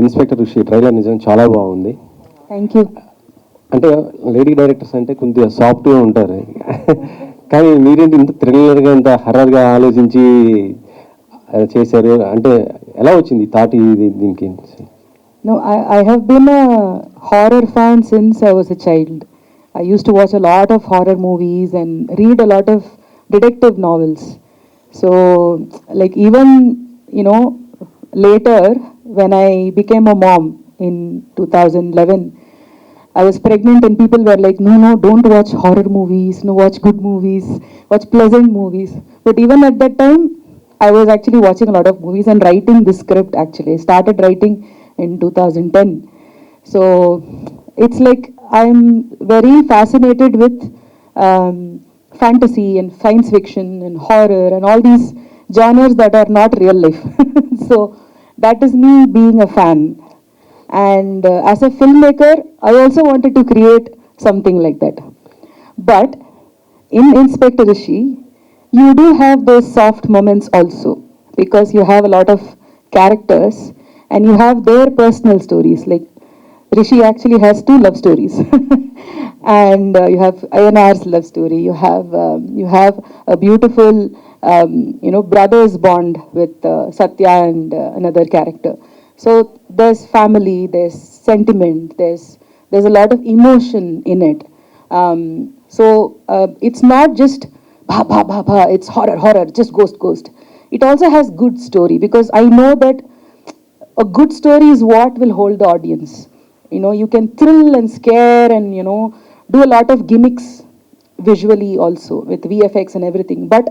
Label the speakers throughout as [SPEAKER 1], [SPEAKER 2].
[SPEAKER 1] Inspector ఋషి trailer నిజంగా చాలా బాగుంది.
[SPEAKER 2] Thank you.
[SPEAKER 1] అంటే లేడీ డైరెక్టర్స్ అంటే కొద్దిగా సాఫ్ట్గా ఉంటారు, కానీ మీరేంటి ఇంత థ్రిల్లర్గా ఇంత హర్రర్గా ఆలోచించి చేశారు అంటే ఎలా వచ్చింది థాట్ ఇది దీనికి?
[SPEAKER 2] No, I have been a horror fan since I was a child. I used to watch a lot of horror movies and read a lot of detective novels. So, like, even, you know, later when I became a mom in 2011, I was pregnant and people were like, no, no, don't watch horror movies, no, watch good movies, watch pleasant movies. But even at that time, I was actually watching a lot of movies and writing the script actually. I started writing in 2010. So it's like I'm very fascinated with um, fantasy and science fiction and horror and all these genres that are not real life. So that is me being a fan. And as a filmmaker, I also wanted to create something like that. But in Inspector Rishi, you do have those soft moments also, because you have a lot of characters and you have their personal stories. Like Rishi actually has two love stories, and you have Ayanar's love story. You have a beautiful brothers bond with Satya and another character. So there's family, there's sentiment, there's a lot of emotion in it. So it's not just bha bha bha bha, it's horror horror, just ghost. It also has good story, because I know that a good story is what will hold the audience. You can thrill and scare and do a lot of gimmicks visually also with VFX and everything. But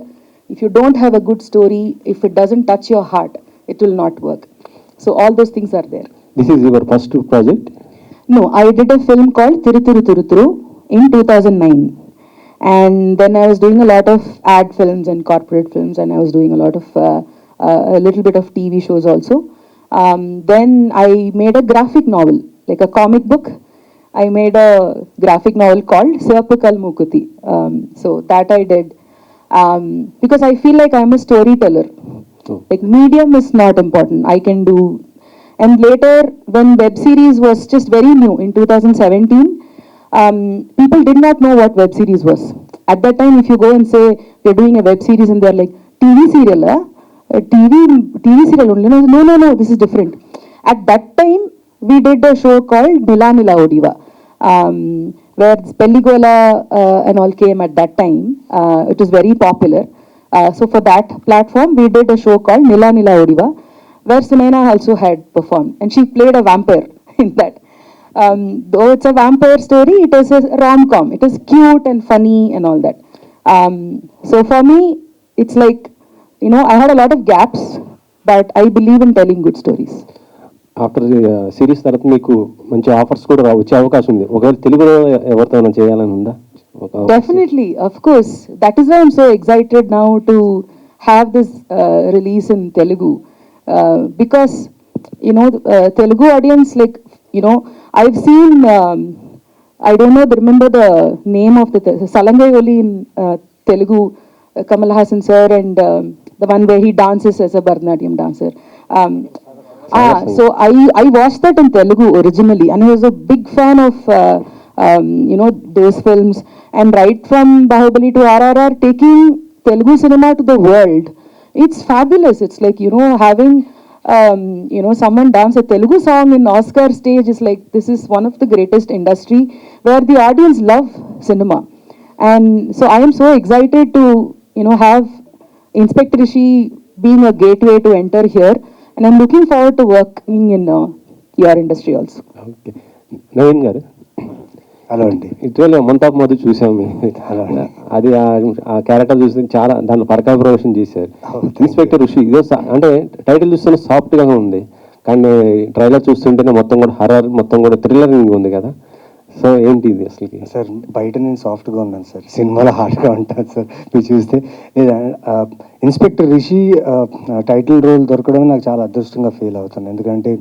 [SPEAKER 2] if you don't have a good story, if it doesn't touch your heart, it will not work. So all those things are there.
[SPEAKER 1] This is your first project?
[SPEAKER 2] No, I did a film called Tiruturu Turuturu in 2009. And then I was doing a lot of ad films and corporate films, and I was doing a lot of a little bit of TV shows also. Then I made a graphic novel, like a comic book. I made a graphic novel called Siyapukal Mukuti. So that I did because I feel like I'm a storyteller. Like medium is not important. I can do. And later, when web series was just very new in 2017, people did not know what web series was. At that time, if you go and say we're doing a web series, and they're like, TV serial, TV serial only. No, this is different. At that time, we did a show called Nila Nila Odiva, where Pelligola and all came at that time. It was very popular. So for that platform, we did a show called Nila Nila Odiva, where Sunaina also had performed, and she played a vampire in that. Though it's a vampire story, it is a rom-com. It is cute and funny and all that. So for me, it's like, I had a lot of gaps, but I believe in telling good stories.
[SPEAKER 1] After series తర్వాత మీకు మంచి offers కూడా వచ్చే అవకాశం ఉంది. ఒకవేళ తెలుగులో ఎవరితో చేయాలని ఉందా?
[SPEAKER 2] Definitely, of course. That is why I'm so excited now to have this release in Telugu. Because, Telugu audience, like, I've seen, I don't know, remember the name of the Salangai Oli in Telugu, Kamal Hassan sir, and the one where he dances as a Bharatanatyam dancer. So I watched that in Telugu originally, and I was a big fan of those films. And right from Bahubali to RRR, taking Telugu cinema to the world, it's fabulous. It's like having someone dance a Telugu song in Oscar stage is like, this is one of the greatest industry where the audience love cinema. And so I am so excited to have Inspector Rishi being a gateway to enter here. And I'm looking forward to working in your industry also.
[SPEAKER 1] Okay, Naveen గారు.
[SPEAKER 3] Hello అండి.
[SPEAKER 1] ఇటీవల month of Madhu చూసాము. అది ఆ character చూసి చాలా దాంట్లో పరకా ప్రవేశం చేశారు. ఇన్స్పెక్టర్ ఋషి ఇదో అంటే టైటిల్ చూస్తేనే సాఫ్ట్గా ఉంది, కానీ ట్రైలర్ చూస్తుంటేనే మొత్తం కూడా హర్రర్, మొత్తం కూడా థ్రిల్లరింగ్ ఉంది కదా. సో ఏంటి ఇది అసలుకి?
[SPEAKER 3] సార్ బయట నేను సాఫ్ట్గా ఉన్నాను సార్, సినిమాలో హార్డ్గా ఉంటాను సార్. మీరు చూస్తే ఇన్స్పెక్టర్ రిషి టైటిల్ రోల్ దొరకడం నాకు చాలా అదృష్టంగా ఫీల్ అవుతాను. ఎందుకంటే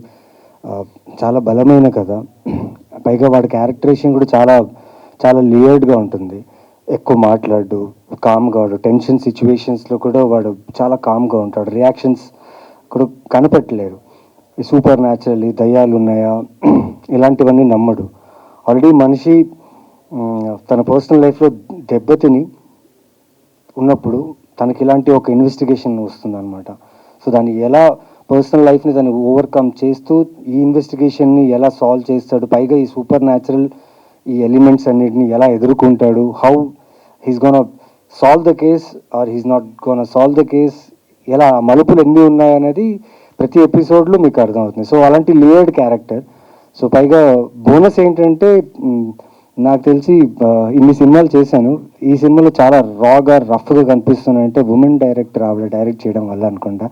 [SPEAKER 3] చాలా బలమైన కథ, పైగా వాడి క్యారెక్టరేషన్ కూడా చాలా చాలా లేయర్డ్గా ఉంటుంది. ఎక్కువ మాట్లాడు, కామ్గా వాడు టెన్షన్ సిచ్యువేషన్స్లో కూడా వాడు చాలా కామ్గా ఉంటాడు. రియాక్షన్స్ కూడా కనపెట్టలేరు. ఈ సూపర్ న్యాచురల్ దయ్యాలు ఉన్నాయా ఇలాంటివన్నీ నమ్మడు. ఆల్రెడీ మనిషి తన పర్సనల్ లైఫ్లో దెబ్బతిని ఉన్నప్పుడు తనకి ఇలాంటి ఒక ఇన్వెస్టిగేషన్ వస్తుందన్నమాట. సో దాన్ని ఎలా పర్సనల్ లైఫ్ని దాన్ని ఓవర్కమ్ చేస్తూ ఈ ఇన్వెస్టిగేషన్ని ఎలా సాల్వ్ చేస్తాడు, పైగా ఈ సూపర్ న్యాచురల్ ఈ ఎలిమెంట్స్ అన్నిటిని ఎలా ఎదుర్కొంటాడు, how he's gonna solve the case or he's not gonna solve the case, ఎలా మలుపులు ఎన్ని ఉన్నాయనేది ప్రతి ఎపిసోడ్లో మీకు అర్థమవుతుంది. సో అలాంటి లేయర్డ్ క్యారెక్టర్. సో పైగా బోనస్ ఏంటంటే నాకు తెలిసి ఇన్ని సినిమాలు చేశాను, ఈ సినిమాలో చాలా రాగా రఫ్గా కనిపిస్తున్నాయంటే ఉమెన్ డైరెక్టర్ ఆవిడ డైరెక్ట్ చేయడం వల్ల అనుకుంటా.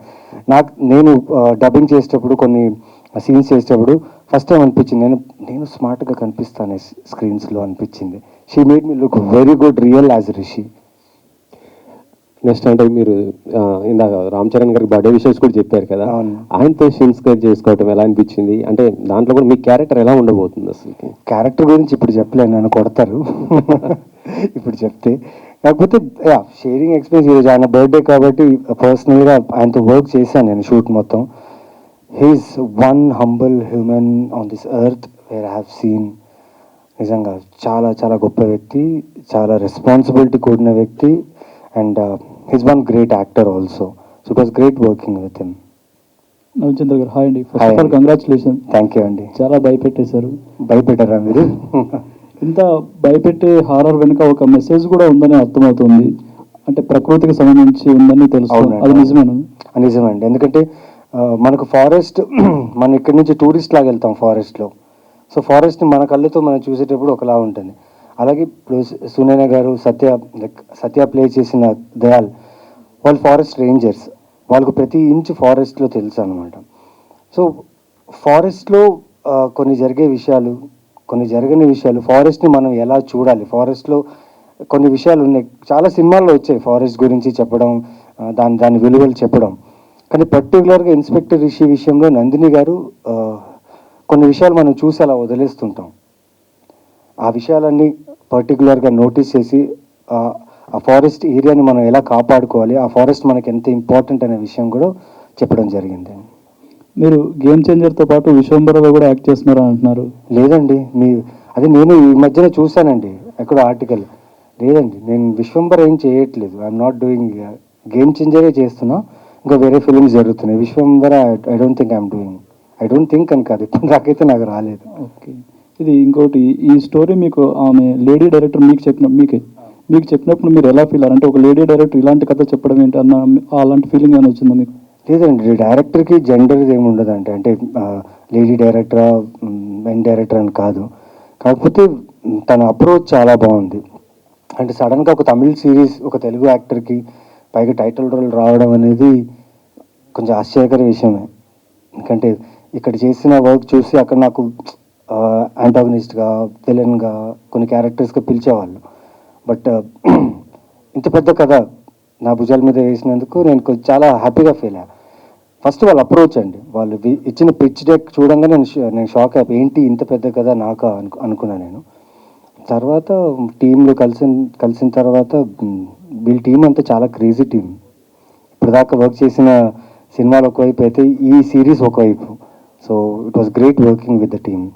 [SPEAKER 3] నేను డబ్బింగ్ చేసేటప్పుడు కొన్ని సీన్స్ చేసేటప్పుడు ఫస్ట్ టైం అనిపించింది నేను స్మార్ట్గా కనిపిస్తాను స్క్రీన్స్లో అనిపించింది. She made me look very good real as Rishi.
[SPEAKER 1] Next అంటే మీరు ఇందాక రామ్ చరణ్ గారికి బర్త్డే విషయస్ కూడా చెప్పారు కదా, ఆయనతో షిన్స్కర్ చేసుకోవటం ఎలా అనిపించింది? అంటే దాంట్లో కూడా మీ క్యారెక్టర్ ఎలా ఉండబోతుంది? అసలు
[SPEAKER 3] క్యారెక్టర్ గురించి ఇప్పుడు చెప్పలేను, నన్ను కొడతారు ఇప్పుడు చెప్తే. కాకపోతే షేరింగ్ ఎక్స్పీరియన్స్ ఈరోజు ఆయన బర్త్డే కాబట్టి పర్సనల్గా ఆయనతో వర్క్ చేశాను నేను షూట్ మొత్తం. He's one humble human on this earth where I have seen. నిజంగా చాలా చాలా గొప్ప వ్యక్తి, చాలా రెస్పాన్సిబిలిటీ కూడిన వ్యక్తి, and he's one great actor also. So it was great working with him.
[SPEAKER 4] నవచంద్ర గారు హాయ్ అండి. First of all congratulation.
[SPEAKER 3] Thank you అండి.
[SPEAKER 4] చాలా భయపెట్టేశారు.
[SPEAKER 3] భయపెట్టారా మీరు?
[SPEAKER 4] ఇంత భయపెట్టే హారర్ వెనుక ఒక మెసేజ్ కూడా ఉందని అర్థమవుతుంది, అంటే ప్రకృతికి సంబంధించి ఉందని తెలుసు. అది నిజమేనా?
[SPEAKER 3] నిజమండి. ఎందుకంటే మనకు ఫారెస్ట్ మనం ఇక్కడి నుంచి టూరిస్ట్ లాగా వెళ్తాం ఫారెస్ట్లో. సో ఫారెస్ట్ని మన కళ్ళతో మనం చూసేటప్పుడు ఒకలా ఉంటుంది. అలాగే ఇప్పుడు సునైన గారు, సత్య ప్లే చేసిన దయాల్, వాళ్ళు ఫారెస్ట్ రేంజర్స్, వాళ్ళకు ప్రతి ఇంచు ఫారెస్ట్లో తెలుసు అనమాట. సో ఫారెస్ట్లో కొన్ని జరిగే విషయాలు, కొన్ని జరగని విషయాలు, ఫారెస్ట్ని మనం ఎలా చూడాలి, ఫారెస్ట్లో కొన్ని విషయాలు ఉన్నాయి. చాలా సినిమాల్లో వచ్చాయి ఫారెస్ట్ గురించి చెప్పడం, దాని విలువలు చెప్పడం. కానీ పర్టికులర్గా ఇన్స్పెక్టర్ రిషి విషయంలో నందిని గారు కొన్ని విషయాలు మనం చూసి అలా వదిలేస్తుంటాం. ఆ విషయాలన్నీ పర్టికులర్గా నోటీస్ చేసి ఆ ఫారెస్ట్ ఏరియాని మనం ఎలా కాపాడుకోవాలి, ఆ ఫారెస్ట్ మనకి ఎంత ఇంపార్టెంట్ అనే విషయం కూడా చెప్పడం జరిగింది.
[SPEAKER 4] మీరు గేమ్ చేంజర్తో పాటు విశ్వంబరలో కూడా యాక్ట్ చేస్తున్నారా అంటున్నారు?
[SPEAKER 3] లేదండి, అది నేను ఈ మధ్యన చూశానండి ఎక్కడో ఆర్టికల్. లేదండి, నేను విశ్వంబర ఏం చేయట్లేదు. ఐఎమ్ నాట్ డూయింగ్, గేమ్ చేంజరే చేస్తున్నా, ఇంకా వేరే ఫిలిమ్స్ జరుగుతున్నాయి. Vishwambhara I don't think I'm doing. I don't think అని కాదు, ఇప్పుడు నాకైతే నాకు రాలేదు.
[SPEAKER 4] ఓకే. ఇది ఇంకోటి, ఈ స్టోరీ మీకు ఆమె లేడీ డైరెక్టర్ మీకు చెప్పినప్పుడు మీరు ఎలా ఫీల్ అయ్యారు? అంటే ఒక లేడీ డైరెక్టర్ ఇలాంటి కథ చెప్పడం ఏంటి అన్న అలాంటి ఫీలింగ్ ఏమైనా వచ్చిందా మీకు?
[SPEAKER 3] లేదండి, డైరెక్టర్కి జెండర్ ఏమి ఉండదండి. అంటే లేడీ డైరెక్టరా మెన్ డైరెక్టర్ అని కాదు. కాకపోతే తన అప్రోచ్ చాలా బాగుంది. అంటే సడన్గా ఒక తమిళ్ సిరీస్ ఒక తెలుగు యాక్టర్కి పైగా టైటిల్ రోల్ రావడం అనేది కొంచెం ఆశ్చర్యకర విషయమే. ఎందుకంటే ఇక్కడ చేసిన వర్క్ చూసి అక్కడ నాకు యాంటాగనిస్ట్గా, విలన్గా, కొన్ని క్యారెక్టర్స్గా పిలిచేవాళ్ళు. బట్ ఇంత పెద్ద కథ నా భుజాల మీద వేసినందుకు నేను చాలా హ్యాపీగా ఫీల్ అయ్యా. ఫస్ట్ వాళ్ళ అప్రోచ్ అండి, వాళ్ళు ఇచ్చిన పిచ్ డెక్ చూడంగా నేను షాక్ అయ్యా. ఏంటి ఇంత పెద్ద కథ నాకా అనుకున్నాను నేను. తర్వాత టీంలో కలిసిన తర్వాత వీళ్ళ టీం అంతా చాలా క్రేజీ టీం. ఇప్పటిదాకా వర్క్ చేసిన సినిమాలు ఒకవైపు అయితే ఈ సిరీస్ ఒకవైపు. So it was great working with the team.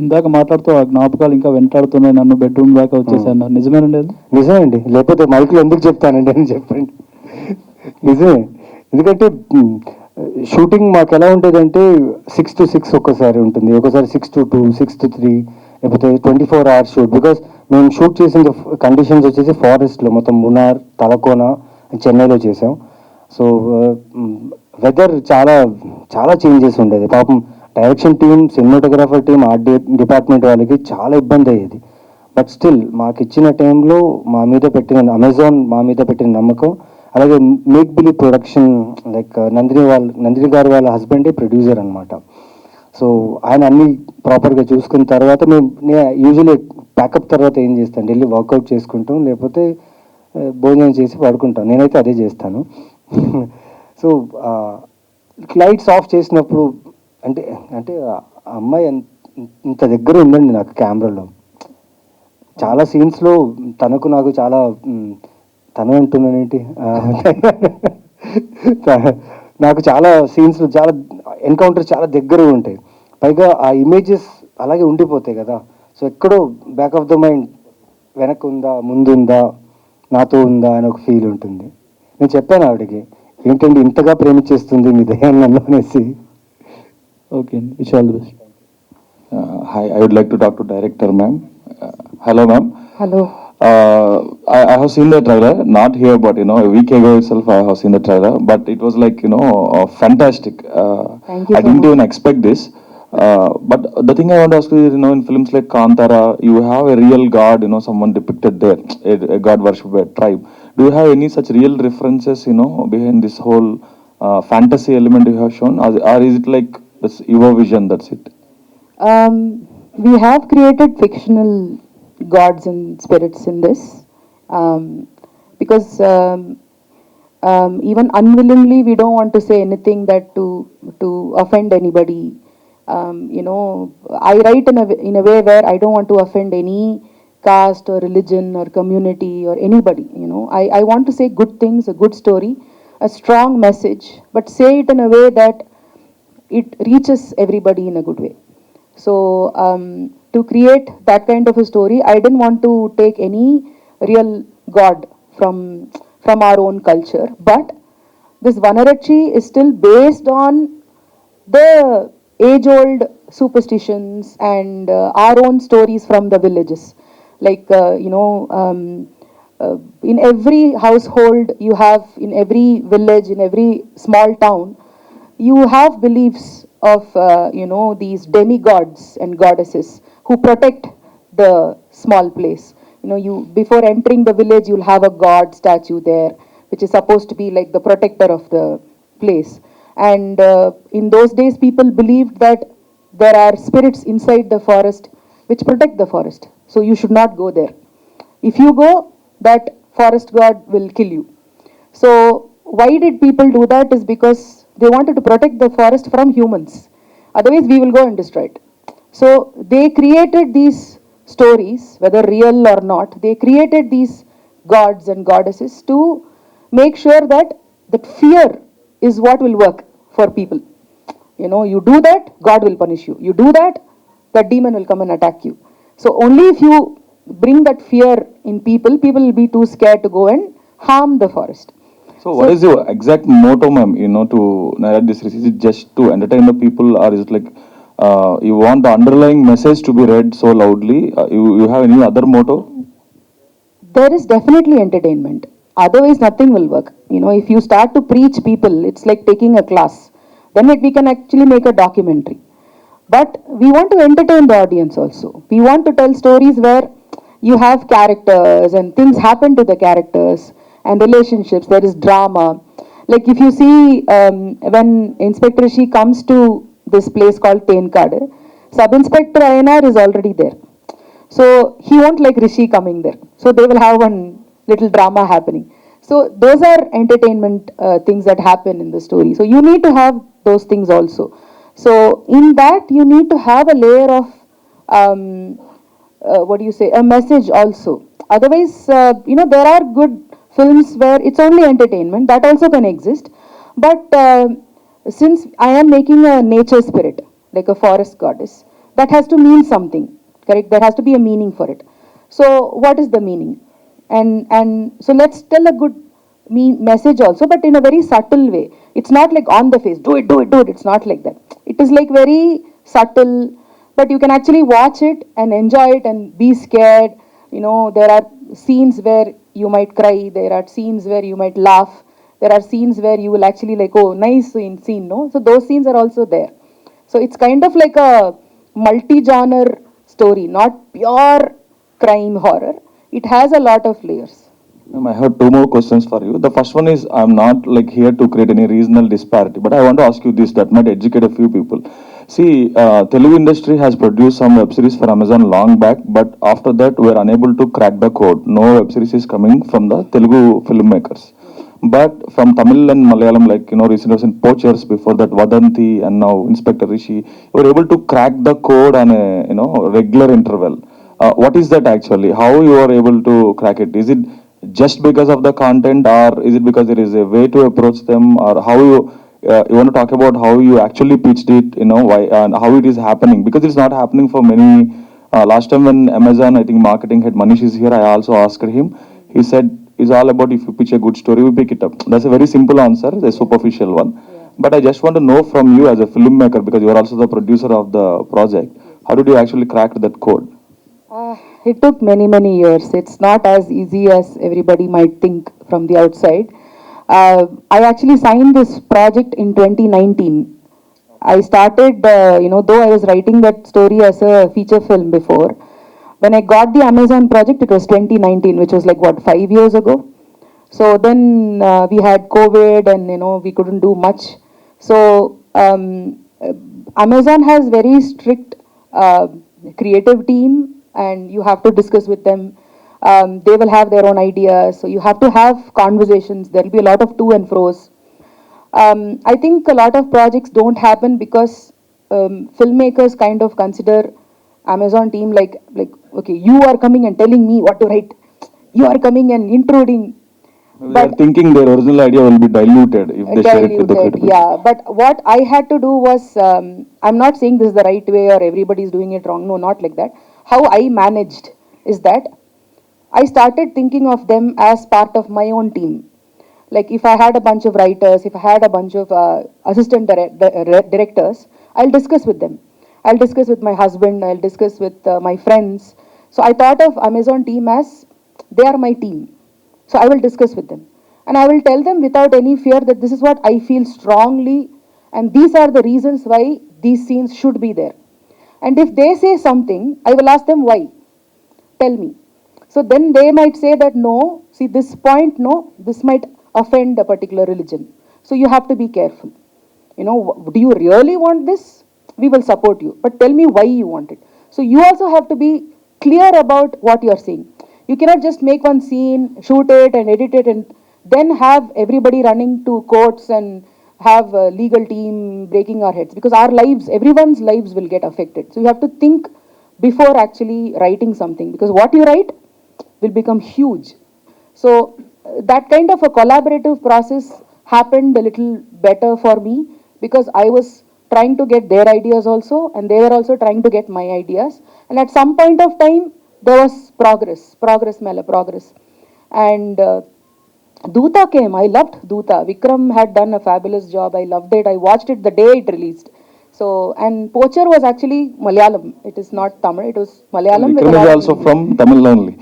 [SPEAKER 4] ఇందాక మాట్లాడుతూ ఆ జ్ఞాపకాలు ఇంకా వెంటాడుతున్నాయి, నన్ను బెడ్రూమ్ దాకా వచ్చేసాను. నిజమేనండి? అది
[SPEAKER 3] నిజమండి, లేకపోతే మైక్లో ఎందుకు చెప్తానండి అని చెప్పండి. నిజమే, ఎందుకంటే షూటింగ్ మాకు ఎలా ఉంటుందంటే 6 to 6 ఒక్కసారి ఉంటుంది, ఒకసారి 6 to 2, 6 to 3, లేకపోతే 24 hours షూట్. బికాస్ మేము షూట్ చేసిన కండిషన్స్ వచ్చేసి ఫారెస్ట్లో, మొత్తం మునార్, తలకోన, చెన్నైలో చేసాం. సో వెదర్ చాలా చాలా చేంజెస్ ఉండేది. పాపం direction team, cinematographer team, art department వాళ్ళకి చాలా ఇబ్బంది అయ్యేది. బట్ స్టిల్ మాకు ఇచ్చిన టైంలో అమెజాన్ మా మీద పెట్టిన నమ్మకం, అలాగే make believe production, like Nandini గారు వాళ్ళ హస్బెండే ప్రొడ్యూసర్ అనమాట. సో ఆయన అన్ని ప్రాపర్గా చూసుకున్న తర్వాత నేను యూజువల్లీ ప్యాకప్ తర్వాత ఏం చేస్తాను, వెళ్ళి వర్కౌట్ చేసుకుంటాం, లేకపోతే భోజనం చేసి పడుకుంటాం. నేనైతే అదే చేస్తాను. సో లైట్స్ ఆఫ్ చేసినప్పుడు అంటే అంటే అమ్మాయి ఇంత దగ్గర ఉందండి నాకు కెమెరాలో. చాలా సీన్స్లో తనకు నాకు చాలా, తను అంటున్నానేంటి, నాకు చాలా సీన్స్లో చాలా ఎన్కౌంటర్ చాలా దగ్గర ఉంటాయి, పైగా ఆ ఇమేజెస్ అలాగే ఉండిపోతాయి కదా. సో ఎక్కడో బ్యాక్ ఆఫ్ ద మైండ్ వెనక ఉందా ముందుందా నాతో ఉందా అని ఒక ఫీల్ ఉంటుంది. నేను చెప్పాను ఆవిడకి, ఏంటండి ఇంతగా ప్రేమించేస్తుంది మీ దయ్యాన్ని నన్ను అనేసి.
[SPEAKER 4] ఓకే అండి, wish all the best.
[SPEAKER 5] Hi, I would like to talk to director, ma'am. Hello, ma'am.
[SPEAKER 2] Hello.
[SPEAKER 5] I have seen the trailer, not here, but a week ago itself I have seen the trailer, but it was like, fantastic.
[SPEAKER 2] Thank you
[SPEAKER 5] I
[SPEAKER 2] so
[SPEAKER 5] didn't
[SPEAKER 2] much.
[SPEAKER 5] even expect this. But the thing I want to ask you is, in films like Kantara, you have a real god, someone depicted there, a god worshipped tribe. Do you have any such real references, behind this whole fantasy element you have shown, or is it like this your vision, that's it?
[SPEAKER 2] We have created fictional gods and spirits in this, because even unwillingly we don't want to say anything that to offend anybody. I write in a way where I don't want to offend any caste or religion or community or anybody. I want to say good things, a good story, a strong message, but say it in a way that it reaches everybody in a good way. So to create that kind of a story, I didn't want to take any real god from our own culture, but this Vanarachi is still based on the age-old superstitions and our own stories from the villages. Like, in every household you have, in every village, in every small town, you have beliefs of, these demigods and goddesses who protect the small place. You before entering the village, you'll have a god statue there, which is supposed to be like the protector of the place. And in those days, people believed that there are spirits inside the forest which protect the forest. So you should not go there. If you go, that forest god will kill you. So why did people do that? Is because they wanted to protect the forest from humans. Otherwise, we will go and destroy it. So they created these stories, whether real or not. They created these gods and goddesses to make sure that fear is what will work for people. You do that, God will punish you. You do that, that demon will come and attack you. So only if you bring that fear in people, people will be too scared to go and harm the forest.
[SPEAKER 5] So what is your exact motto, ma'am, to narrate this? Is it just to entertain the people, or is it like you want the underlying message to be read so loudly? You have any other motto?
[SPEAKER 2] There is definitely entertainment. Otherwise, nothing will work. If you start to preach people, it's like taking a class. Then we can actually make a documentary. But we want to entertain the audience also. We want to tell stories where you have characters and things happen to the characters and relationships. There is drama. Like if you see, when Inspector Rishi comes to this place called Tenkade, Sub-Inspector INR is already there. So he won't like Rishi coming there. So they will have one little drama happening. So those are entertainment things that happen in the story. So you need to have those things also. So in that you need to have a layer of a message also. Otherwise, there are good films where it's only entertainment, that also can exist. But since I am making a nature spirit, like a forest goddess, that has to mean something, correct? There has to be a meaning for it. So what is the meaning? And so let's tell a good message also, but in a very subtle way. It's not like on the face, do it. It's not like that. It is like very subtle, but you can actually watch it and enjoy it and be scared. There are scenes where you might cry, there are scenes where you might laugh, there are scenes where you will actually like, oh, nice scene, no? So those scenes are also there. So it's kind of like a multi-genre story, not pure crime horror. It has a lot of layers.
[SPEAKER 5] Ma'am, I have two more questions for you. The first one is, I'm not like here to create any regional disparity, but I want to ask you this that might educate a few people. See, Telugu industry has produced some web series for Amazon long back, but after that we are unable to crack the code. No web series is coming from the Telugu filmmakers. But from Tamil and Malayalam, like, recent was in Poachers, before that Vadanti, and now Inspector Rishi, you were able to crack the code on a, regular interval. What is that actually? How you are able to crack it? Is it just because of the content, or is it because there is a way to approach them, or how you you want to talk about how you actually pitched it, you know, why and how it is happening, because it's not happening for many. Last time when Amazon, I think marketing head Manish is here, I also asked him. He said it's all about if you pitch a good story, we pick it up. That's a very simple answer, a superficial one. But I just want to know from you as a filmmaker, because you are also the producer of the project, how did you actually crack that code?
[SPEAKER 2] It took many years. It's not as easy as everybody might think from the outside. I actually signed this project in 2019. I started, though I was writing that story as a feature film before. When I got the Amazon project, it was 2019, which was like, what, 5 years ago? So then we had COVID and, we couldn't do much. So Amazon has very strict creative team, and you have to discuss with them. They will have their own ideas. So you have to have conversations. There will be a lot of to and fro's. I think a lot of projects don't happen because filmmakers kind of consider Amazon team like, okay, you are coming and telling me what to write. You are coming and intruding.
[SPEAKER 5] They are thinking their original idea will be diluted if they share it with the critics.
[SPEAKER 2] Yeah, but what I had to do was, I'm not saying this is the right way or everybody is doing it wrong. No, not like that. How I managed is that I started thinking of them as part of my own team. Like if I had a bunch of writers, if I had a bunch of assistant directors, I'll discuss with them. I'll discuss with my husband, I'll discuss with my friends. So I thought of Amazon team as they are my team. So I will discuss with them. And I will tell them without any fear that this is what I feel strongly, and these are the reasons why these scenes should be there. And if they say something, I will ask them why. Tell me. So then they might say that no, see this point, no, this might offend a particular religion. So you have to be careful. Do you really want this? We will support you. But tell me why you want it. So you also have to be clear about what you are saying. You cannot just make one scene, shoot it and edit it and then have everybody running to courts and have a legal team breaking our heads, because our lives, everyone's lives will get affected. So you have to think before actually writing something, because what you write will become huge. So that kind of a collaborative process happened a little better for me, because I was trying to get their ideas also, and they were also trying to get my ideas. And at some point of time, there was progress. And Doota came. I loved Doota. Vikram had done a fabulous job. I loved it. I watched it the day it released. So, and Poacher was actually Malayalam. It is not Tamil. It was Malayalam.
[SPEAKER 5] Vikram is also from Tamil only.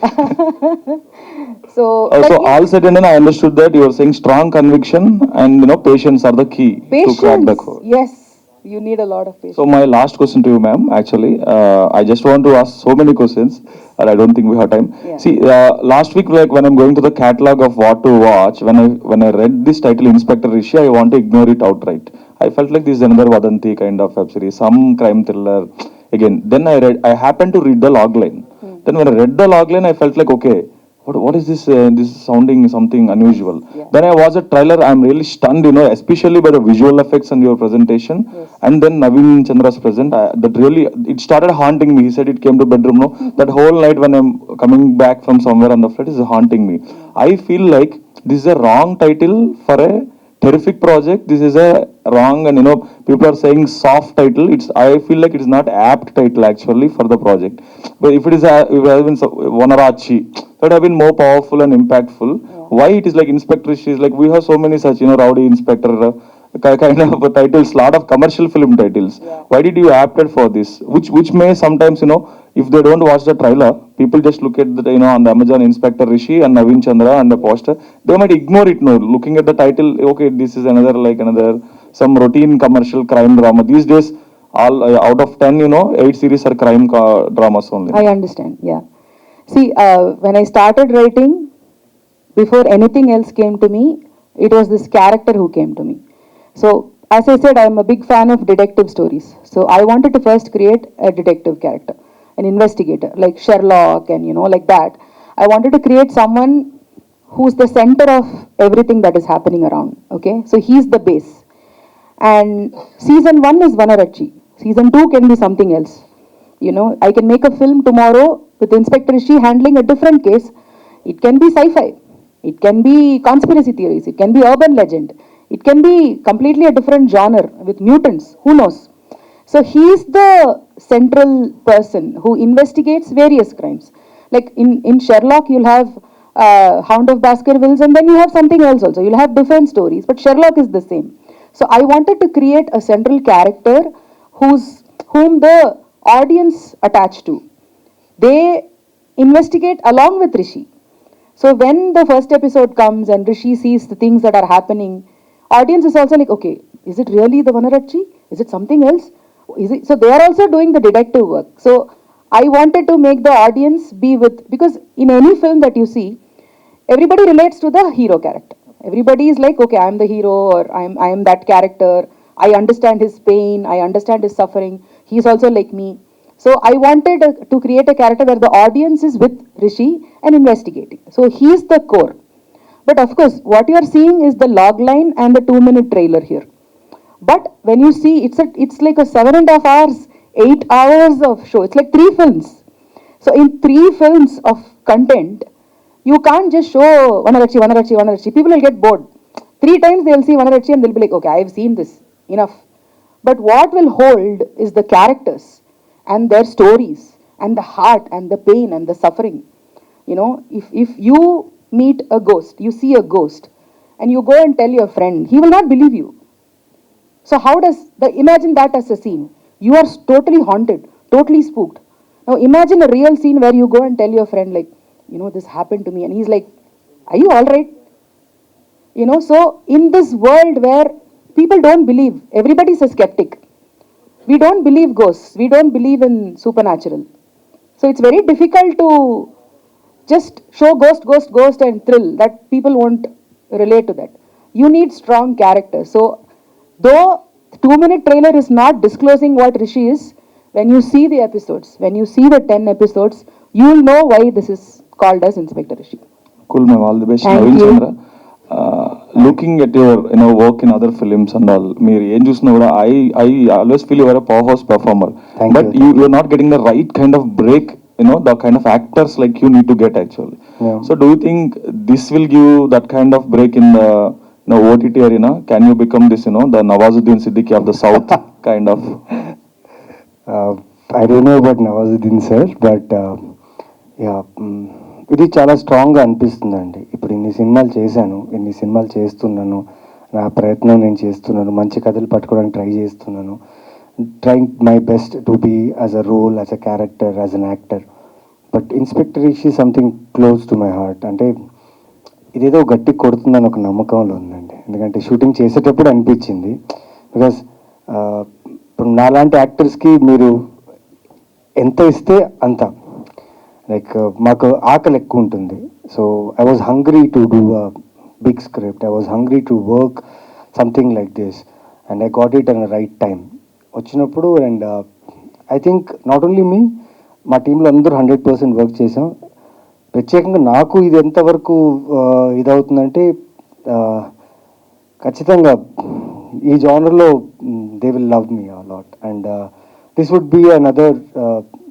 [SPEAKER 2] So
[SPEAKER 5] all said and done, I understood that you were saying strong conviction and patience are the key to crack the code.
[SPEAKER 2] Yes, you need a lot of patience.
[SPEAKER 5] So my last question to you, ma'am, actually, I just want to ask so many questions, and I don't think we have time.
[SPEAKER 2] Yeah.
[SPEAKER 5] See, last week, like when I'm going to the catalog of what to watch, when I read this title, Inspector Rishi, I want to ignore it outright. I felt like this is another Vadanti kind of web series, some crime thriller. Again, then I happened to read the log line. Then when I read the log line, I felt like, okay, what is this? This is sounding something unusual.
[SPEAKER 2] Yeah.
[SPEAKER 5] Then I watched the trailer. I'm really stunned, especially by the visual effects and your presentation.
[SPEAKER 2] Yes.
[SPEAKER 5] And then Naveen Chandra's present. That really, it started haunting me. He said it came to bedroom. No, that whole night when I'm coming back from somewhere on the flight is haunting me. I feel like this is a wrong title for a terrific project. This is a wrong, and people are saying soft title. I feel like it is not apt title actually for the project. But if it is if it has been Vanarachi, that would have been more powerful and impactful. Why it is like Inspector Rishi is like, we have so many such rowdy inspector kind of titles, lot of commercial film titles. Why did you opted for this? Which may sometimes if they don't watch the trailer, people just look at the on the Amazon Inspector Rishi and Naveen Chandra and the poster, they might ignore it. No, looking at the title, okay, this is another some routine commercial crime drama. These days, all out of 10, 8 series are crime dramas only.
[SPEAKER 2] I understand. Yeah. See, when I started writing, before anything else came to me, it was this character who came to me. So, as I said, I'm a big fan of detective stories. So, I wanted to first create a detective character, an investigator, like Sherlock and, like that. I wanted to create someone who's the center of everything that is happening around, okay? So, he's the base. And season 1 is Vanarachi. Season 2 can be something else. I can make a film tomorrow with Inspector Rishi handling a different case. It can be sci-fi. It can be conspiracy theories. It can be urban legend. It can be completely a different genre with mutants, who knows? So he's the central person who investigates various crimes. Like in Sherlock, you'll have Hound of Baskervilles, and then you have something else also. You'll have different stories, but Sherlock is the same. So I wanted to create a central character whom the audience attach to. They investigate along with Rishi. So when the first episode comes and Rishi sees the things that are happening, audience is also like, okay, is it really the Vanarachchi? Is it something else? Is it? So they are also doing the detective work. So I wanted to make the audience be with, because in any film that you see, everybody relates to the hero character. Everybody is like, okay, I am the hero, or I am that character. I understand his pain. I understand his suffering. He's also like me. So I wanted to create a character where the audience is with Rishi and investigating. So he's the core. But of course, what you are seeing is the log line and the 2-minute trailer here. But when you see, it's like a 7.5 hours, 8 hours of show. It's like 3 films. So in 3 films of content, you can't just show Vanarachchi, Vanarachchi, Vanarachchi. People will get bored. 3 times they'll see Vanarachchi and they'll be like, okay, I've seen this. Enough. But what will hold is the characters and their stories and the heart and the pain and the suffering. You know, if you meet a ghost, you see a ghost, and you go and tell your friend, he will not believe you. So how does imagine that as a scene? You are totally haunted, totally spooked. Now imagine a real scene where you go and tell your friend, like, you know, this happened to me, and he's like, are you all right? You know, so in this world where people don't believe, everybody's a skeptic. We don't believe ghosts. We don't believe in supernatural. So it's very difficult to just show ghost, ghost, ghost and thrill. That people won't relate to that. You need strong characters. So though 2-minute trailer is not disclosing what Rishi is, when you see the episodes, when you see the 10 episodes, you will know why this is called as Inspector Rishi.
[SPEAKER 5] Cool, ma'am. All the best.
[SPEAKER 2] Thank
[SPEAKER 5] Naveen
[SPEAKER 2] you.
[SPEAKER 5] Chandra. Looking at your work in other films and all, మీరు ఏం చూసినా కూడా I always feel you are a powerhouse performer.
[SPEAKER 3] Thank
[SPEAKER 5] But
[SPEAKER 3] you.
[SPEAKER 5] you're not getting the right kind of break. The kind of actors like you need to get actually.
[SPEAKER 3] Yeah.
[SPEAKER 5] So do you think this will give you that kind of break in the OTT arena? Can you become this the Nawazuddin Siddiqui of the South kind of?
[SPEAKER 3] I don't know about Nawazuddin sir, but yeah, ఇది చాలా స్ట్రాంగ్గా అనిపిస్తుందండి. ఇప్పుడు ఇన్ని సినిమాలు చేశాను, ఇన్ని సినిమాలు చేస్తున్నాను, నా ప్రయత్నం నేను చేస్తున్నాను, మంచి కథలు పట్టుకోవడానికి ట్రై చేస్తున్నాను, trying my best to be as a role, as a character, as an actor. But inspector Rishi something close to my heart. అంటే ఇదేదో గట్టి కొడుతుందని ఒక నమ్మకంలో ఉందండి. ఎందుకంటే షూటింగ్ చేసేటప్పుడు అనిపించింది, బికాస్ ఇప్పుడు నాలాంటి యాక్టర్స్కి మీరు ఎంత ఇస్తే అంత, లైక్ మాకు ఆకలి ఎక్కువ ఉంటుంది. So I was hungry to do a big script, I was hungry to work something like this, and I got it on right time వచ్చినప్పుడు. And I think not only me, మా టీంలో అందరూ 100% work చేసాం. ప్రత్యేకంగా నాకు ఇది ఎంతవరకు ఇదవుతుందంటే, ఖచ్చితంగా ఈ జానర్లో they will love me a lot, and this would be another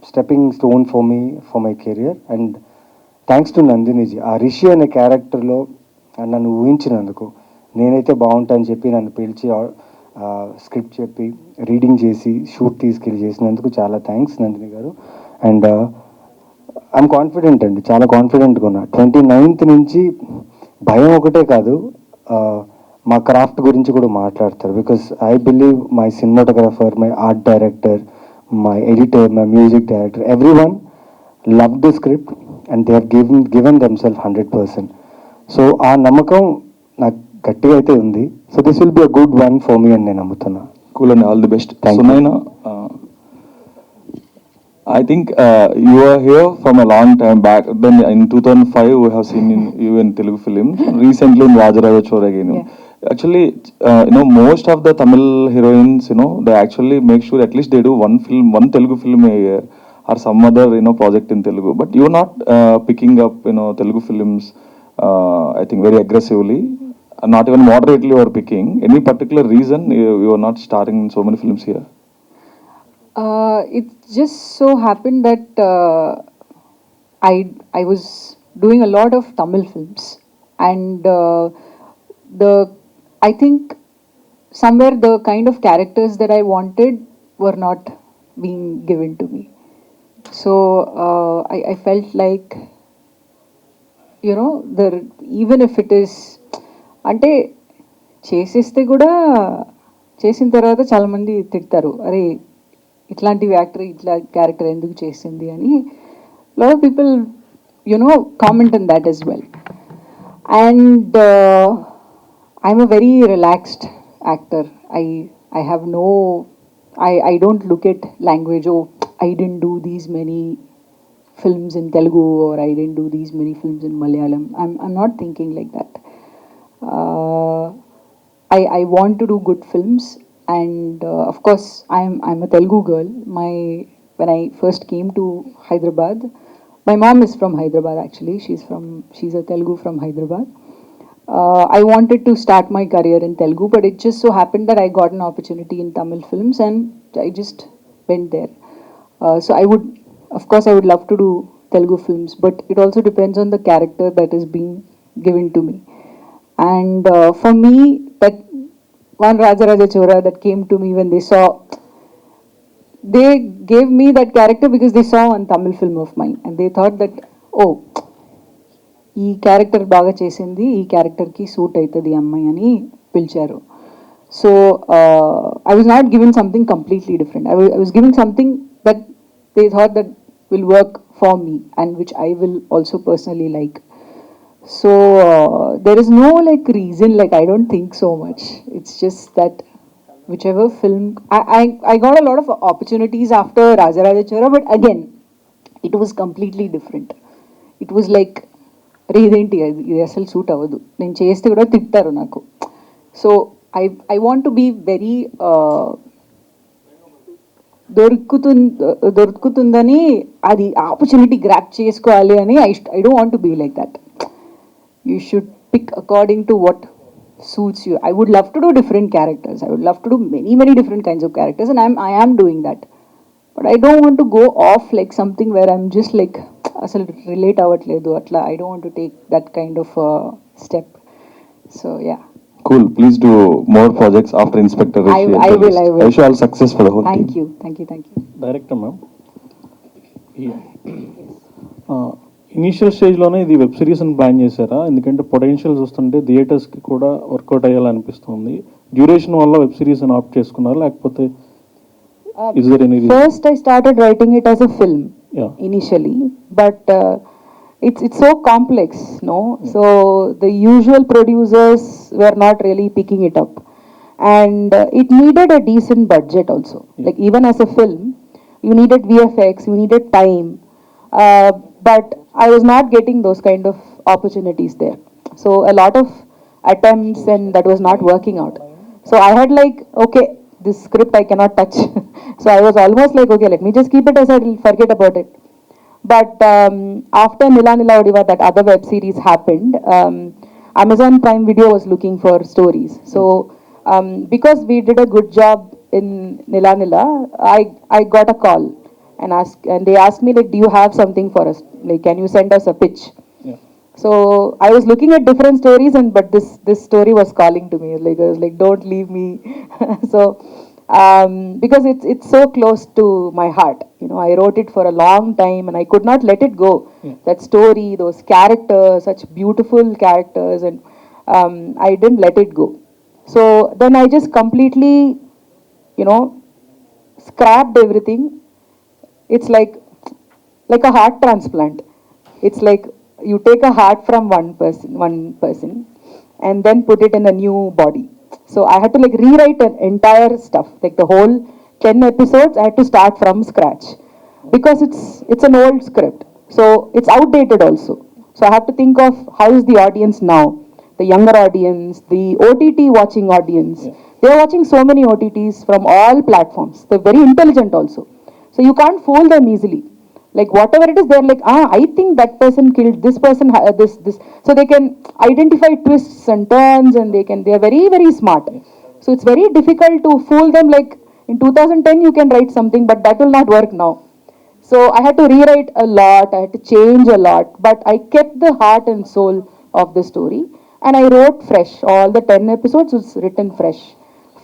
[SPEAKER 3] stepping stone for me, for my career. And thanks to నందినిజీ, ఆ రిషి అనే క్యారెక్టర్లో నన్ను ఊహించినందుకు, నేనైతే బాగుంటా అని చెప్పి నన్ను పిలిచి స్క్రిప్ట్ చెప్పి రీడింగ్ చేసి షూట్ తీసుకెళ్ళి చేసినందుకు చాలా థ్యాంక్స్ నందిని గారు. అండ్ ఐఎమ్ కాన్ఫిడెంట్ అండి, చాలా కాన్ఫిడెంట్గా ఉన్నా. 29th నుంచి భయం ఒకటే కాదు, మా క్రాఫ్ట్ గురించి కూడా మాట్లాడతారు. Because I believe my cinematographer, my art director, my editor, my music director, everyone loved the script and they have given themselves 100%. So aa namakam నాకు గట్టిగా అయితే ఉంది. So this will be a good one for me అని నేను నమ్ముతున్నా.
[SPEAKER 5] Cool and all the best.
[SPEAKER 3] Thank you.
[SPEAKER 5] Sunaina, I think you are here from a long time back. Then in 2005 we have seen you in Telugu films. Recently in Rajaraja Chora again.
[SPEAKER 2] Yeah.
[SPEAKER 5] Actually, most of the Tamil heroines, they actually make sure at least they do one film, one Telugu film a year, or some other, project in Telugu. But you're not picking up, Telugu films, I think very aggressively. Not even moderately you are picking. Any particular reason you are not starring in so many films here?
[SPEAKER 2] It just so happened that I was doing a lot of Tamil films, and the I think somewhere the kind of characters that I wanted were not being given to me. So I felt like, there, even if it is, అంటే చేసేస్తే కూడా చేసిన తర్వాత చాలామంది తిడతారు, అరే ఇట్లాంటి actor ఇట్లా క్యారెక్టర్ ఎందుకు చేసింది అని. Lot of people comment in that as well. And I'm a very relaxed actor. I have no, I don't look at language. Oh, I didn't do these many films in Telugu, or I didn't do these many films in Malayalam. I'm not thinking like that. Uh, I want to do good films, and of course I'm a Telugu girl. When I first came to Hyderabad, my mom is from Hyderabad actually. She's a Telugu from Hyderabad. I wanted to start my career in Telugu, but it just so happened that I got an opportunity in Tamil films, and I just went there. So of course, I would love to do Telugu films, but it also depends on the character that is being given to me. And for me, that one Raja Chora that came to me when they gave me that character because they saw one Tamil film of mine, and they thought that, oh, ఈ character బాగా చేసింది, ఈ క్యారెక్టర్కి suit అవుతుంది ఈ అమ్మాయి అని పిలిచారు. So I was not giving something completely different. I was giving something that they thought that will work for me and which I will also personally like. So there is no like reason, like I don't think so much. It's just that whichever film, I got a lot of opportunities after Raja Chora, but again it was completely different. It was like, అరే ఇదేంటి, ఇది అసలు suit అవ్వదు, నేను చేస్తే కూడా తిట్టారు నాకు. So I want to be very దొరుకుతుందని అది ఆపర్చునిటీ గ్రాప్ చేసుకోవాలి అని I don't want to be like that. You should pick according to what suits you. I would love to do different characters. I would love to do many different kinds of characters, and I am doing that. But I don't want to go off like something where I'm just like అసలు relate అవ్వట్లేదు అట్లా. I don't want to take that kind of step. So yeah.
[SPEAKER 5] Cool. Please do more projects after Inspector Rishi.
[SPEAKER 2] I will.
[SPEAKER 5] I wish you all success for the whole
[SPEAKER 2] Thank
[SPEAKER 5] team.
[SPEAKER 2] you.
[SPEAKER 4] Director ma'am, initial స్టేజ్లోనే ఇది web series అని plan చేశారా? ఎందుకంటే potential చూస్తుంటే థియేటర్స్కి కూడా work out అయ్యాలనిపిస్తుంది. Duration వల్ల web series అని ఆప్ట్ చేసుకున్నారా, లేకపోతే is there any reason?
[SPEAKER 2] First I started writing it as a film.
[SPEAKER 4] Yeah.
[SPEAKER 2] Initially, but it's so complex, no? So the usual producers were not really picking it up, and it needed a decent budget also. Like even as a film, you needed VFX, you needed time, but I was not getting those kind of opportunities there. So a lot of attempts, and that was not working out. So I had like, okay, this script I cannot touch. So I was almost like, okay, let me just keep it aside, I'll forget about it. But after Nila Nila Odiva, that other web series happened, Amazon Prime Video was looking for stories. So because we did a good job in Nila Nila, I got a call and they asked me, like, do you have something for us? Like, can you send us a pitch?
[SPEAKER 4] Yeah.
[SPEAKER 2] So I was looking at different stories, but this story was calling to me. Like I was like, don't leave me. So because it's so close to my heart, I wrote it for a long time and I could not let it go.
[SPEAKER 4] Yeah.
[SPEAKER 2] That story, those characters, such beautiful characters, and I didn't let it go. So then I just completely, scrapped everything. It's like a heart transplant. It's like you take a heart from one person and then put it in a new body. So I had to like rewrite an entire stuff, like the whole 10 episodes I had to start from scratch because it's an old script, so it's outdated also. So I have to think of how is the audience now, the younger audience, the OTT watching audience.
[SPEAKER 4] Yeah.
[SPEAKER 2] They are watching so many OTTs from all platforms. They're very intelligent also, so you can't fool them easily. Like whatever it is, they're like, I think that person killed this person, this. So they can identify twists and turns, and they are very smart. So it's very difficult to fool them. Like in 2010 you can write something, but that will not work now. So I had to rewrite a lot, I had to change a lot, but I kept the heart and soul of the story. and I wrote fresh. All the 10 episodes was written fresh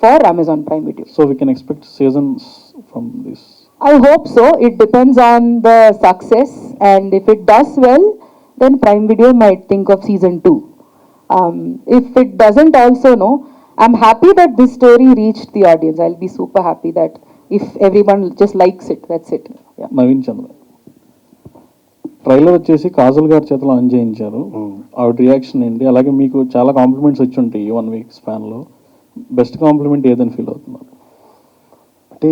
[SPEAKER 2] for Amazon Prime Video.
[SPEAKER 4] So we can expect seasons from this.
[SPEAKER 2] I hope so. It depends on the success, and if it does well, then Prime Video might think of season 2. If it doesn't also, no, I'm happy that this story reached the audience. I'll be super happy that if everyone just likes it, that's it. Yeah.
[SPEAKER 4] Naveen Chandra trailer వచ్చేసి కాజల్ గారి చేతిలో on చేయించారు. ఆవిడ reaction ఏంటి? అలాగే మీకు చాలా compliments వచ్చి ఉంటాయి ఈ 1 week స్పాన్లో. బెస్ట్ కాంప్లిమెంట్ ఏదని ఫీల్ అవుతున్నారు?
[SPEAKER 3] అంటే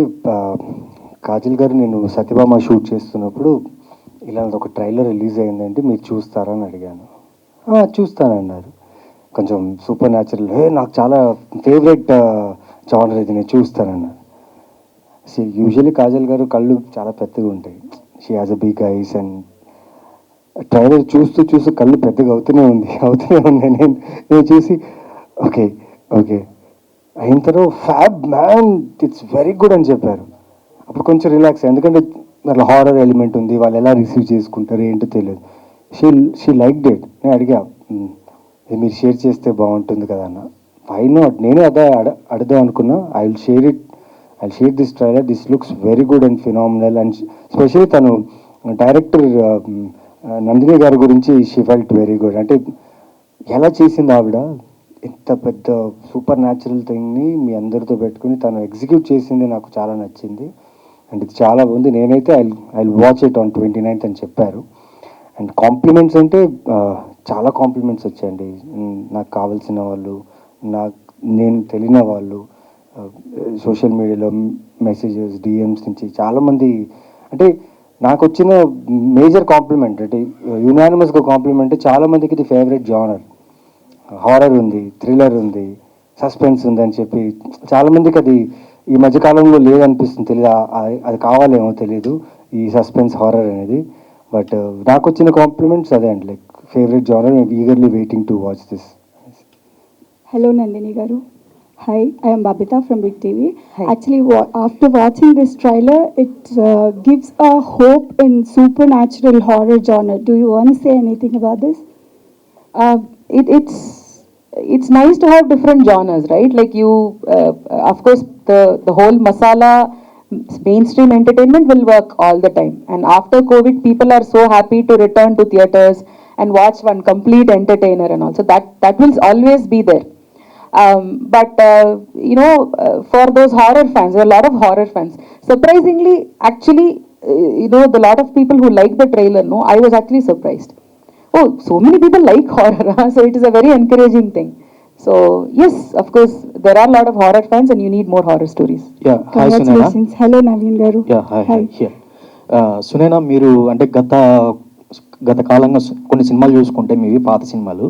[SPEAKER 3] కాజల్ గారు నేను సత్యభామ షూట్ చేస్తున్నప్పుడు ఇలా ఒక ట్రైలర్ రిలీజ్ అయిందంటే మీరు చూస్తారా అని అడిగాను. చూస్తానన్నారు. కొంచెం సూపర్ న్యాచురల్, నాకు చాలా ఫేవరెట్ జానర్ ఇది, నేను చూస్తానన్నారు. యూజువల్లీ కాజల్ గారు కళ్ళు చాలా పెద్దగా ఉంటాయి. She has a big eyes and trailer చూస్తూ చూస్తూ కళ్ళు పెద్దగా అవుతూనే ఉంది. నేను చూసి ఓకే అయిన తర్వాత fab man it's very good అని చెప్పారు. అప్పుడు కొంచెం రిలాక్స్, ఎందుకంటే దాంట్లో హారర్ ఎలిమెంట్ ఉంది, వాళ్ళు ఎలా రిసీవ్ చేసుకుంటారు ఏంటో తెలియదు. She like date. నేను అడిగా, ఇది మీరు షేర్ చేస్తే బాగుంటుంది కదా అన్న. వై నాట్, నేను అదే అడదాం అనుకున్నా. I will share this trailer, this looks very good and phenomenal. And specially తను డైరెక్టర్ నందిని గారి గురించి షీ ఫెల్ట్ వెరీ గుడ్. అంటే ఎలా చేసింది ఆవిడ, ఇంత పెద్ద సూపర్ న్యాచురల్ థింగ్ని మీ అందరితో పెట్టుకుని తను ఎగ్జిక్యూట్ చేసింది నాకు చాలా నచ్చింది. అండ్ ఇది చాలా బాగుంది. నేనైతే I watch it on 29th అని చెప్పారు. అండ్ కాంప్లిమెంట్స్ అంటే చాలా కాంప్లిమెంట్స్ వచ్చాయండి. నాకు కావాల్సిన వాళ్ళు, నేను తెలియని వాళ్ళు, సోషల్ మీడియాలో మెసేజెస్, డిఎమ్స్ నుంచి చాలామంది. అంటే నాకు వచ్చిన మేజర్ కాంప్లిమెంట్ అంటే యునానిమస్గా కాంప్లిమెంట్, చాలామందికి ఇది ఫేవరెట్ జానర్. హారర్ ఉంది, థ్రిల్లర్ ఉంది, సస్పెన్స్ ఉంది అని చెప్పి చాలామందికి అది ఈ మధ్యకాలంలో లేదనిపిస్తుంది. తెలియదు, అది కావాలేమో తెలీదు ఈ సస్పెన్స్ హారర్ అనేది. బట్ నాకు వచ్చిన కాంప్లిమెంట్స్ అదే అండి, like favourite genre, eagerly waiting to watch this.
[SPEAKER 6] Hello Nandini Garu. Hi, I am Babita from Big TV.
[SPEAKER 2] Hi.
[SPEAKER 6] Actually, after watching this trailer, it gives a hope in supernatural horror genre. Do you want to say anything about this?
[SPEAKER 2] It's nice to have different genres, right? Like you, of course, the whole masala mainstream entertainment will work all the time. And after COVID, people are so happy to return to theaters and watch one complete entertainer and all. So that will always be there. But for those horror fans, there are a lot of horror fans. Surprisingly, actually, the lot of people who like the trailer, no, I was actually surprised. Oh, so many people like horror, huh? So it is a very encouraging thing. So yes, of course, there are a lot of horror fans, and you need more horror stories.
[SPEAKER 7] Yeah, hi Sunena.
[SPEAKER 6] Congratulations. Hello Naveen Garu.
[SPEAKER 7] Yeah, hi. Here. Sunaina, మీరు అంటే గత కాలంగా కొన్ని సినిమాలు చూసుకుంటే మీవి పాత సినిమాలు,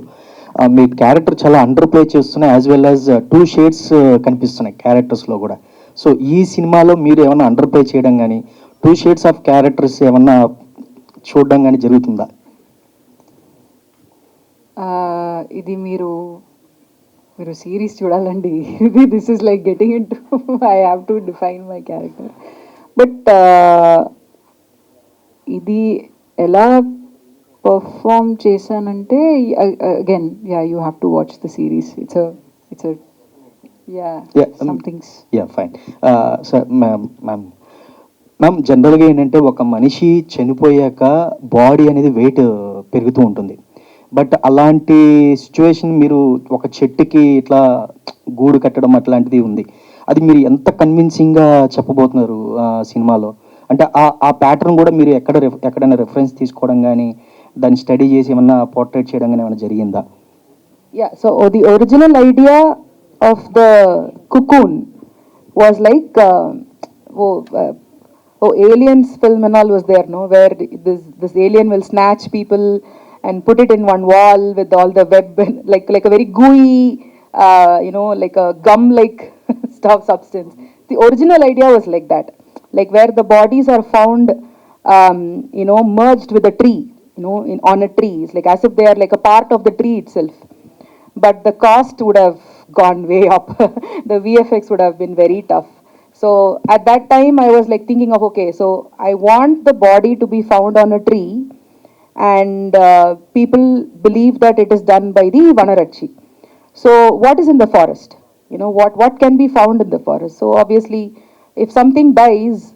[SPEAKER 7] మీ క్యారెక్టర్ చాలా అండర్ ప్లే చేస్తున్నాయి, యాజ్ వెల్ యాజ్ 2 shades కనిపిస్తున్నాయి క్యారెక్టర్స్లో కూడా. సో ఈ సినిమాలో మీరు ఏమన్నా అండర్ ప్లే చేయడం కానీ 2 shades ఆఫ్ క్యారెక్టర్స్ ఏమన్నా చూడడం కానీ జరుగుతుందా?
[SPEAKER 2] ఇది మీరు సిరీస్ చూడాలండి. This is like getting in to I have to define my character. But ఇది ఎలా పర్ఫామ్ చేశానంటే, again you have to watch the series. It's somethings.
[SPEAKER 7] Fine. Sir ma'am, జనరల్గా ఏంటంటే ఒక మనిషి చనిపోయాక బాడీ అనేది వెయిట్ పెరుగుతూ ఉంటుంది. బట్ అలాంటి సిచ్యువేషన్ మీరు ఒక చెట్టుకి ఇట్లా గూడు కట్టడం అట్లాంటిది ఉంది. అది మీరు ఎంత కన్విన్సింగ్గా చెప్పబోతున్నారు సినిమాలో? అంటే ఆ ప్యాటర్న్ కూడా మీరు ఎక్కడైనా రెఫరెన్స్ తీసుకోవడం కానీ, దాన్ని స్టడీ చేసి ఏమన్నా పోర్ట్రేట్ చేయడం కానీ ఏమైనా జరిగిందా?
[SPEAKER 2] Yeah, so the original idea of the cocoon was like aliens film and all was there, no, where this alien will snatch people and put it in one wall with all the web and like a very gooey like a gum like substance. The original idea was like that, like where the bodies are found merged with a tree, on a tree. It's like as if they are like a part of the tree itself. But the cost would have gone way up. The VFX would have been very tough. So at that time I was like thinking of, okay, so I want the body to be found on a tree, and people believe that it is done by the Vanarachi. So what is in the forest? What can be found in the forest? So obviously, if something dies,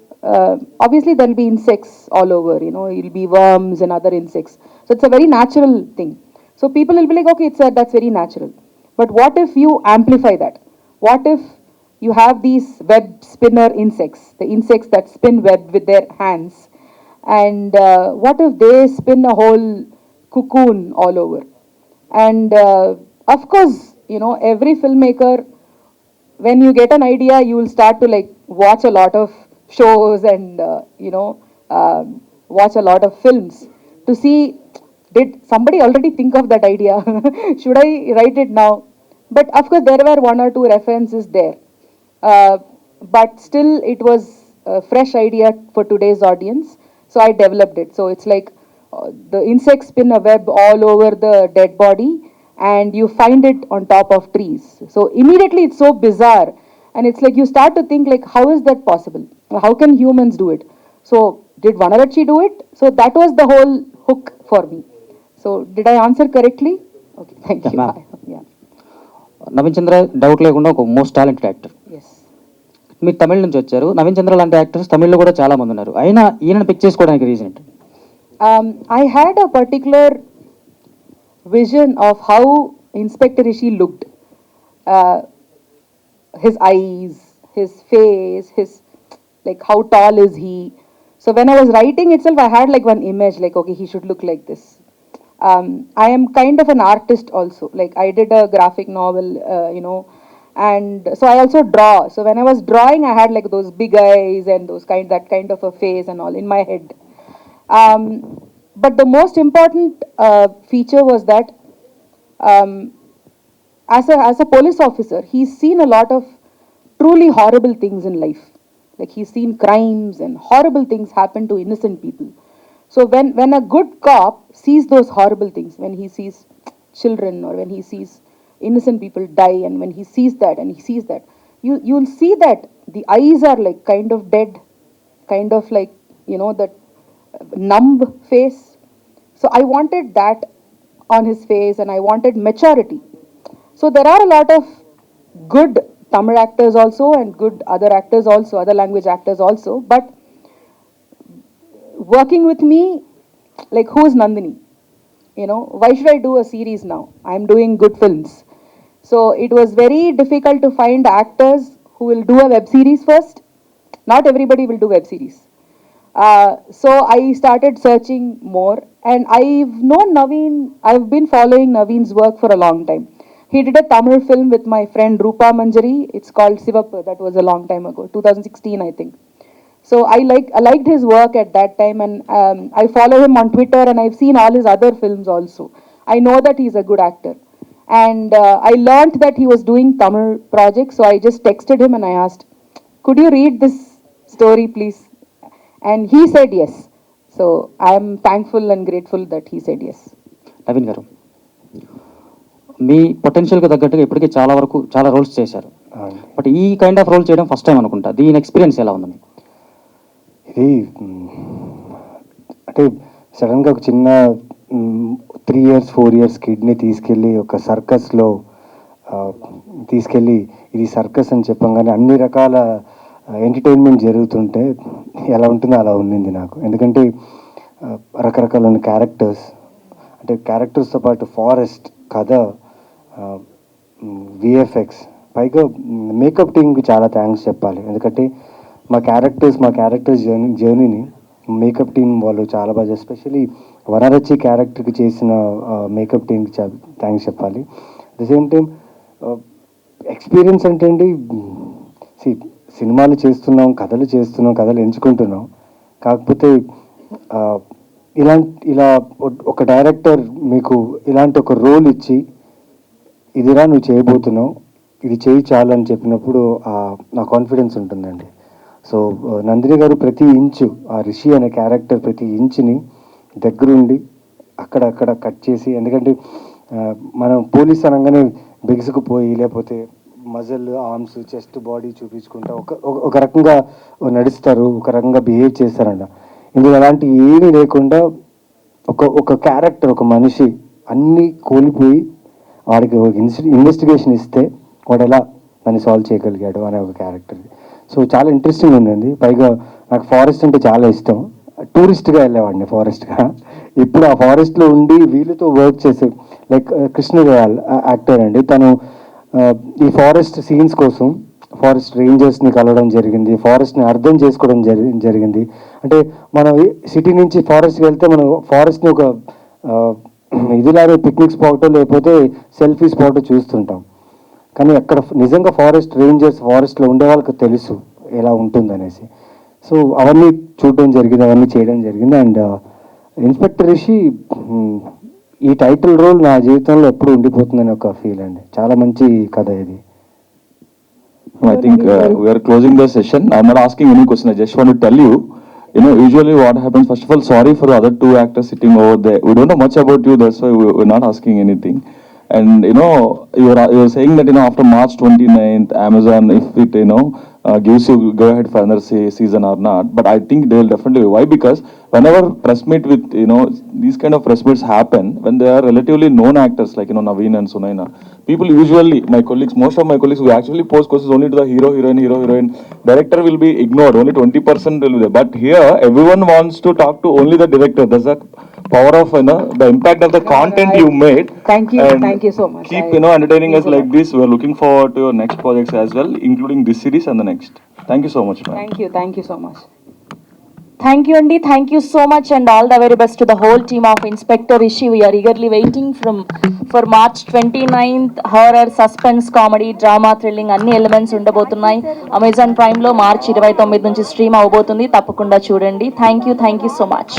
[SPEAKER 2] obviously there'll be insects all over. It'll be worms and other insects. So it's a very natural thing. So people will be like, okay, that's very natural. But what if you amplify that? What if you have these web spinner insects, the insects that spin web with their hands, and what if they spin a whole cocoon all over? And of course, every filmmaker, when you get an idea, you will start to like watch a lot of shows and watch a lot of films to see, did somebody already think of that idea? Should I write it now? But of course, there were one or two references there. Uh, but still, it was a fresh idea for today's audience. So I developed it. So it's like the insects spin a web all over the dead body, and you find it on top of trees. So immediately it's so bizarre. And it's like you start to think like, how is that possible? How can humans do it? So did Vanarachi do it? So that was the whole hook for me. So did I answer correctly? Okay, thank you.
[SPEAKER 8] ma'am.
[SPEAKER 2] Yeah.
[SPEAKER 8] Naveen Chandra doubt లేకుండా ఒక most talented actor.
[SPEAKER 2] Yes.
[SPEAKER 8] మీరు తమిళ నుంచి వచ్చారు. నవీన్ చంద్ర లాంటి actors తమిళ్లో కూడా చాలా మంది ఉన్నారు. అయినా ఈయనను పిక్ చేసుకోవడానికి రీజన్ ఏంటి?
[SPEAKER 2] I had a particular vision of how Inspector Rishi looked. Uh, his eyes, his face, like how tall is he. So when I was writing itself, I had like one image, like, okay, he should look like this. I am kind of an artist also. Like I did a graphic novel, and so I also draw. So when I was drawing, I had like those big eyes and that kind of a face and all in my head. But the most important feature was that as a police officer, he's seen a lot of truly horrible things in life. Like he's seen crimes and horrible things happen to innocent people. So when a good cop sees those horrible things, when he sees children or when he sees innocent people die, and when he sees that and he sees that, you'll see that the eyes are like kind of dead, kind of like that numb face. So I wanted that on his face, and I wanted maturity. So there are a lot of good Tamil actors also and good other actors also, other language actors also, but working with me, like who is Nandini? Why should I do a series now? I'm doing good films. So it was very difficult to find actors who will do a web series first. Not everybody will do web series. So I started searching more, and I've been following Naveen's work for a long time. He did a Tamil film with my friend Rupa Manjari. It's called Sivappu. That was a long time ago, 2016, I think. So I liked his work at that time, and I follow him on Twitter, and I've seen all his other films also. I know that he's a good actor, and I learned that he was doing Tamil projects. So I just texted him and I asked, "Could you read this story, please?" And he said yes. So I am thankful and grateful that he said yes.
[SPEAKER 8] Naveen గారు, మీ పొటెన్షియల్కి తగ్గట్టుగా ఇప్పటికే చాలా roles చేశారు. But ఈ kind of role చేయడం first time అనుకుంటా. దీని experience ఎలా ఉంది మీకు?
[SPEAKER 3] ఇది అంటే సడన్గా ఒక చిన్న 3 years 4 years కిడ్ని తీసుకెళ్ళి ఒక సర్కస్లో తీసుకెళ్ళి ఇది సర్కస్ అని చెప్పంగానే అన్ని రకాల ఎంటర్టైన్మెంట్ జరుగుతుంటే ఎలా ఉంటుందో అలా ఉండింది నాకు. ఎందుకంటే రకరకాల క్యారెక్టర్స్, అంటే క్యారెక్టర్స్తో పాటు ఫారెస్ట్ కథ, విఎఫ్ఎక్స్, పైగా మేకప్ టీమ్కి చాలా థ్యాంక్స్ చెప్పాలి. ఎందుకంటే మా క్యారెక్టర్స్ జర్నీని మేకప్ టీం వాళ్ళు చాలా బాగా, ఎస్పెషలీ వనరచ్చి క్యారెక్టర్కి చేసిన మేకప్ టీంకి థ్యాంక్స్ చెప్పాలి. At the same time experience అంటే అండి, సినిమాలు చేస్తున్నాం, కథలు ఎంచుకుంటున్నాం. కాకపోతే ఇలా ఒక డైరెక్టర్ మీకు ఇలాంటి ఒక రోల్ ఇచ్చి ఇదిరా నువ్వు చేయబోతున్నావు, ఇది చేయి చాలు అని చెప్పినప్పుడు నా కాన్ఫిడెన్స్ ఉంటుందండి. సో నందిని గారు ప్రతి ఇంచు, ఆ రిషి అనే క్యారెక్టర్ ప్రతి ఇంచుని దగ్గరుండి అక్కడక్కడ కట్ చేసి, ఎందుకంటే మనం పోలీస్ అనగానే బిగుసుకుపోయి లేకపోతే మజిల్, ఆర్మ్స్, చెస్ట్, బాడీ చూపించుకుంటా ఒక రకంగా నడుస్తారు, ఒక రకంగా బిహేవ్ చేస్తారంట. ఇందులో అలాంటి ఏమీ లేకుండా ఒక క్యారెక్టర్, ఒక మనిషి అన్నీ కోల్పోయి వాడికి ఒక ఇన్వెస్టిగేషన్ ఇస్తే వాడు ఎలా దాన్ని సాల్వ్ చేయగలిగాడు అనే ఒక క్యారెక్టర్. సో చాలా ఇంట్రెస్టింగ్ ఉందండి. పైగా నాకు ఫారెస్ట్ అంటే చాలా ఇష్టం. టూరిస్ట్గా వెళ్ళేవాడిని ఫారెస్ట్గా. ఇప్పుడు ఆ ఫారెస్ట్లో ఉండి వీళ్ళతో వర్క్ చేసే లైక్ కృష్ణదయాల్ యాక్టర్ అండి, తను ఈ ఫారెస్ట్ సీన్స్ కోసం ఫారెస్ట్ రేంజర్స్ని కలవడం జరిగింది, ఫారెస్ట్ని అర్థం చేసుకోవడం జరిగింది. అంటే మనం సిటీ నుంచి ఫారెస్ట్కి వెళ్తే మనం ఫారెస్ట్ని ఒక ఇదిలాగే పిక్నిక్ స్పాట్ లేకపోతే సెల్ఫీ స్పాట్ చూస్తుంటాం. కానీ అక్కడ నిజంగా ఫారెస్ట్ రేంజర్స్ ఫారెస్ట్లో ఉండే వాళ్ళకి తెలుసు ఎలా ఉంటుందనేసి. సో అవన్నీ చూడడం జరిగింది, అవన్నీ చేయడం జరిగింది. అండ్ ఇన్స్పెక్టర్ రిషి ఈ టైటిల్ రోల్ నా జీవితంలో ఎప్పుడు ఉండిపోతుందని ఒక ఫీల్ అండి. చాలా మంచి కథ ఇది.
[SPEAKER 5] I think we are closing the session. I'm not asking any question. I just want to tell you, usually what happens, first of all, sorry for the other two actors sitting over there. We don't know much about you, that's why we're not asking anything. And, you're saying that, after March 29th, Amazon, if it, gives you go ahead for another season or not. But I think they will definitely. Why? Because whenever press meet with, these kind of press meets happen, when they are relatively known actors like, Naveen and Sunaina, people usually, my colleagues, most of my colleagues, who actually post questions only to the hero, heroine. Director will be ignored, only 20% will be there. But here, everyone wants to talk to only the director. That's the power of, the impact of the content you made.
[SPEAKER 2] Thank you,
[SPEAKER 5] And
[SPEAKER 2] thank you so much.
[SPEAKER 5] Keep, entertaining us like this. We are looking forward to your next projects as well, including this series and the next. Thank you so much, ma'am.
[SPEAKER 2] Thank you so much.
[SPEAKER 9] Thank you, Andy. Thank you so much, and all the very best to the whole team of Inspector Rishi. We are eagerly waiting for March 29th. Horror, suspense, comedy, drama, thrilling అన్ని elements ఉండబోతున్నాయి. Amazon prime లో March 29 నుంచి stream అవబోతుంది. తప్పకుండా చూడండి. Thank you so much.